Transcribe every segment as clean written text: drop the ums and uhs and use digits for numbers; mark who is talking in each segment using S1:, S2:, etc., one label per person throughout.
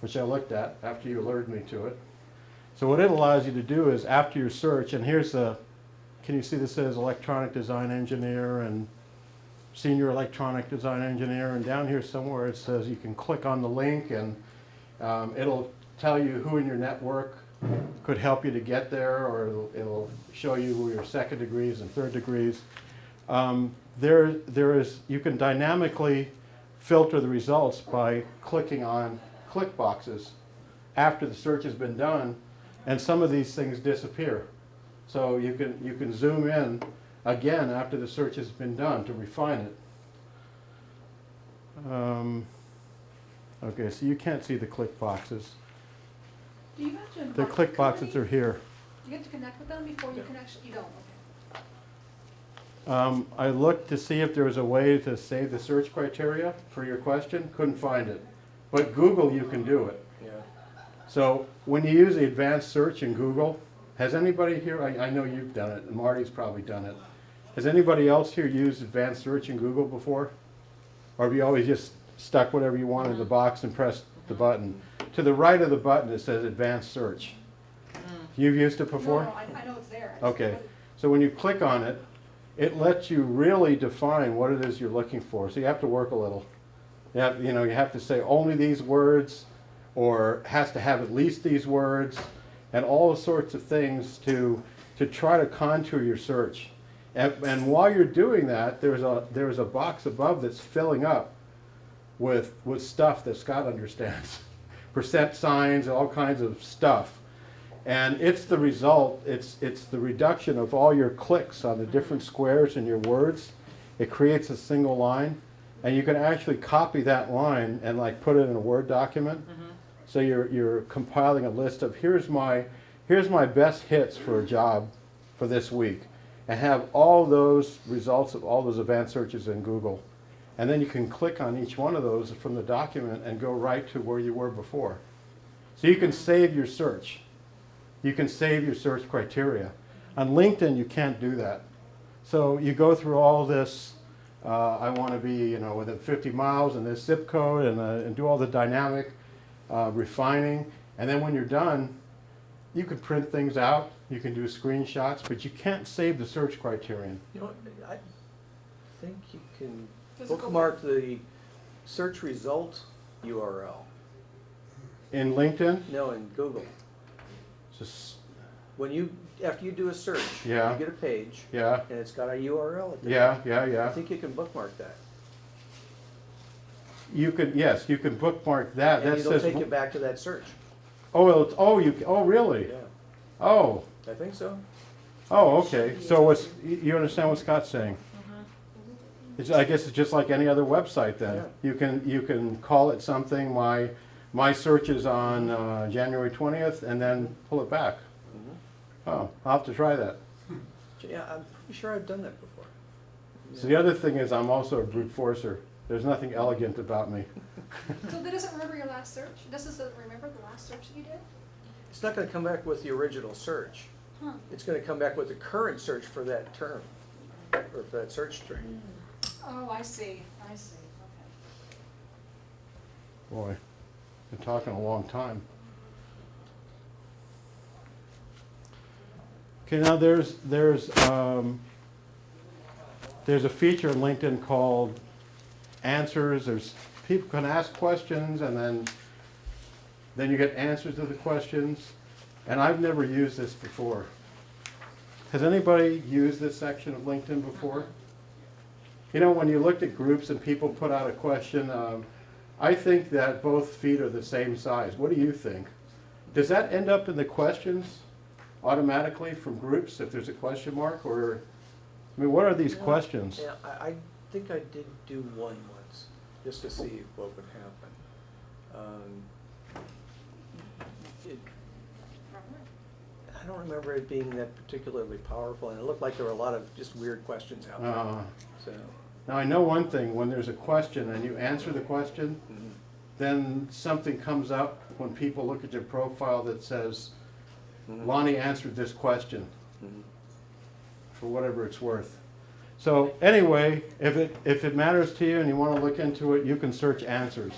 S1: which I looked at after you alerted me to it. So what it allows you to do is after your search, and here's the, can you see this says electronic design engineer and senior electronic design engineer, and down here somewhere it says you can click on the link and it'll tell you who in your network could help you to get there, or it'll show you who your second degrees and third degrees. You can dynamically filter the results by clicking on click boxes after the search has been done, and some of these things disappear. So you can zoom in again after the search has been done to refine it. Okay, so you can't see the click boxes.
S2: Do you have to
S1: The click boxes are here.
S2: Do you have to connect with them before you can actually, you don't, okay.
S1: I looked to see if there was a way to save the search criteria for your question, couldn't find it. But Google, you can do it.
S3: Yeah.
S1: So when you use the advanced search in Google, has anybody here, I know you've done it, and Marty's probably done it. Has anybody else here used advanced search in Google before? Or have you always just stuck whatever you want in the box and pressed the button? To the right of the button it says advanced search. You've used it before?
S2: No, I know it's there.
S1: Okay, so when you click on it, it lets you really define what it is you're looking for. So you have to work a little. You have to say only these words, or has to have at least these words, and all sorts of things to try to contour your search. And while you're doing that, there's a box above that's filling up with stuff that Scott understands. Percent signs, all kinds of stuff. And it's the result, it's the reduction of all your clicks on the different squares in your words. It creates a single line, and you can actually copy that line and like put it in a Word document. So you're compiling a list of here's my best hits for a job for this week, and have all those results of all those advanced searches in Google. And then you can click on each one of those from the document and go right to where you were before. So you can save your search. You can save your search criteria. On LinkedIn, you can't do that. So you go through all this, I want to be within 50 miles in this zip code, and do all the dynamic refining. And then when you're done, you can print things out, you can do screenshots, but you can't save the search criterion.
S3: You know, I think you can
S2: Does it go
S3: bookmark the search result URL.
S1: In LinkedIn,
S3: No, in Google.
S1: just,
S3: After you do a search,
S1: Yeah.
S3: you get a page,
S1: yeah,
S3: and it's got a URL at the
S1: yeah,
S3: top.
S1: yeah,
S3: I
S1: yeah.
S3: think you can bookmark that.
S1: Yes, you can bookmark that.
S3: And
S1: That
S3: it'll
S1: says,
S3: take you back to that search.
S1: oh, really?
S3: Yeah,
S1: Oh,
S3: I think so.
S1: okay. So you understand what Scott's saying? I guess it's just like any other website then.
S3: Yeah.
S1: You can call it something, my search is on January 20th, and then pull it back. Oh, I'll have to try that.
S3: Yeah, I'm pretty sure I've done that before.
S1: So the other thing is I'm also a brute forcer. There's nothing elegant about me.
S2: So that doesn't remember your last search? This doesn't remember the last search that you did?
S3: It's not going to come back with the original search.
S2: Huh.
S3: It's going to come back with the current search for that term, or for that search string.
S2: Oh, I see, okay.
S1: Boy, been talking a long time. Okay, now there's a feature in LinkedIn called Answers. There's people can ask questions, and then you get answers to the questions. And I've never used this before. Has anybody used this section of LinkedIn before? You know, when you looked at groups and people put out a question, I think that both feet are the same size. What do you think? Does that end up in the questions automatically from groups if there's a question mark? Or, I mean, what are these questions?
S3: Yeah, I think I did do one once, just to see what would happen. I don't remember it being that particularly powerful, and it looked like there were a lot of just weird questions out there. So,
S1: Now I know one thing, when there's a question and you answer the question, then something comes up when people look at your profile that says, Lonnie answered this question, for whatever it's worth. So anyway, if it matters to you and you want to look into it, you can search answers.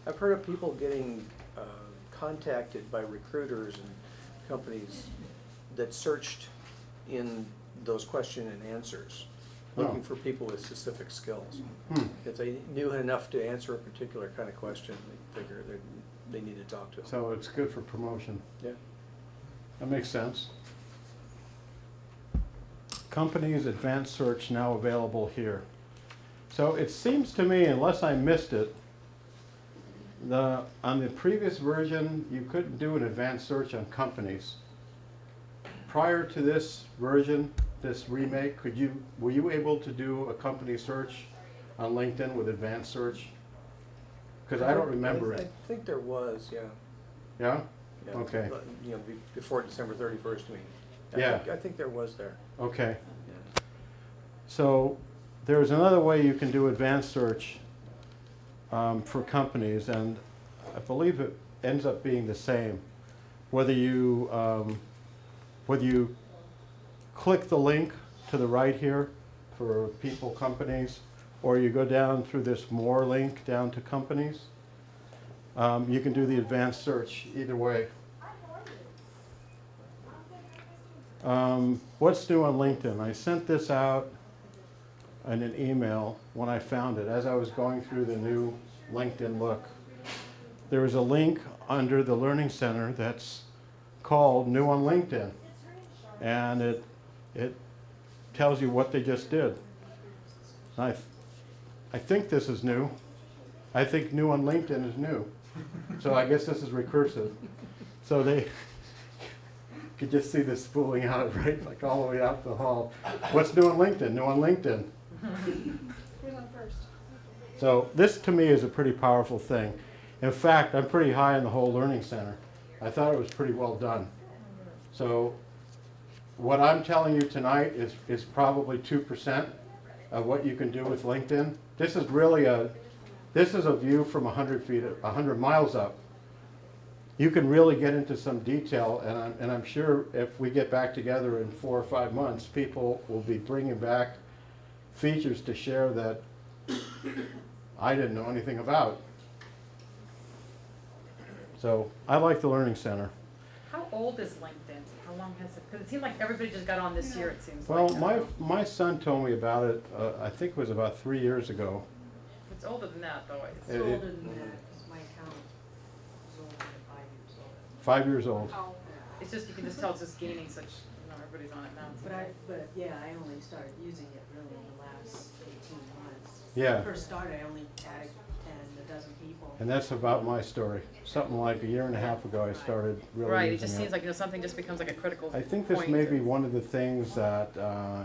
S3: I've heard of people getting contacted by recruiters and companies that searched in those question and answers, looking
S1: Oh.
S3: for people with specific skills.
S1: Hmm.
S3: If they knew enough to answer a particular kind of question, they figure that they need to talk to them.
S1: So it's good for promotion.
S3: Yeah.
S1: That makes sense. Companies advanced search now available here. So it seems to me, unless I missed it, on the previous version, you couldn't do an advanced search on companies. Prior to this version, this remake, were you able to do a company search on LinkedIn with advanced search? Because I don't remember
S3: I
S1: it.
S3: think there was, yeah.
S1: Yeah?
S3: Yeah,
S1: Okay.
S3: but, you know, before December 31st, I mean.
S1: Yeah.
S3: I think there was there.
S1: Okay.
S3: Yeah.
S1: So there's another way you can do advanced search for companies, and I believe it ends up being the same. Whether you click the link to the right here for people, companies, or you go down through this more link down to companies, you can do the advanced search either way. What's new on LinkedIn? I sent this out in an email when I found it. As I was going through the new LinkedIn look, there was a link under the Learning Center that's called New on LinkedIn. And it tells you what they just did. I think this is new. I think new on LinkedIn is new. So I guess this is recursive. So they could just see this spooling out, right? Like all the way out the hall. What's new on LinkedIn? New on LinkedIn.
S2: Who's on first?
S1: So this to me is a pretty powerful thing. In fact, I'm pretty high in the whole Learning Center. I thought it was pretty well done. So what I'm telling you tonight is probably 2% of what you can do with LinkedIn. This is really this is a view from 100 feet, 100 miles up. You can really get into some detail, and I'm sure if we get back together in 4 or 5 months, people will be bringing back features to share that I didn't know anything about. So I like the Learning Center.
S4: How old is LinkedIn? How long has it? Because it seemed like everybody just got on this year, it seems
S1: Well,
S4: like.
S1: my son told me about it, I think it was about 3 years ago.
S4: It's older than that, though. It's
S1: It-
S4: older
S1: it-
S4: than that, 'cause my account is older than 5 years old.
S1: 5 years old.
S2: Oh,
S4: It's just, you can just tell it's just gaining such, everybody's on it now.
S5: But yeah, I only started using it really in the last 18 months.
S1: Yeah.
S5: When I first started, I only tagged 10, a dozen people.
S1: And that's about my story. Something like a year and a half ago, I started really
S4: Right, it
S1: using
S4: just seems like, something just becomes like a critical
S1: I think this
S4: point.
S1: may be one of the things that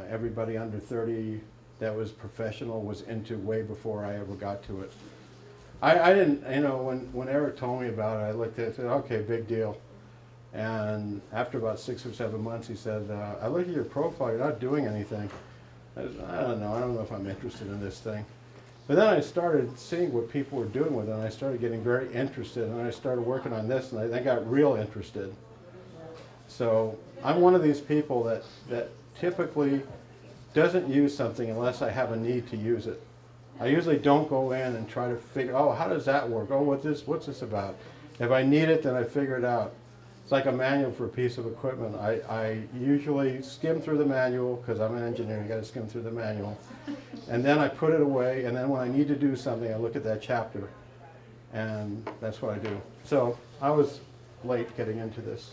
S1: everybody under 30 that was professional was into way before I ever got to it. I didn't, when Eric told me about it, I looked at it and said, okay, big deal. And after about 6 or 7 months, he said, I looked at your profile, you're not doing anything. I don't know if I'm interested in this thing. But then I started seeing what people were doing with it, and I started getting very interested, and I started working on this, and I got real interested. So I'm one of these people that typically doesn't use something unless I have a need to use it. I usually don't go in and try to figure, oh, how does that work? Oh, what's this about? If I need it, then I figure it out. It's like a manual for a piece of equipment. I usually skim through the manual, because I'm an engineer, you gotta skim through the manual. And then I put it away, and then when I need to do something, I look at that chapter. And that's what I do. So I was late getting into this.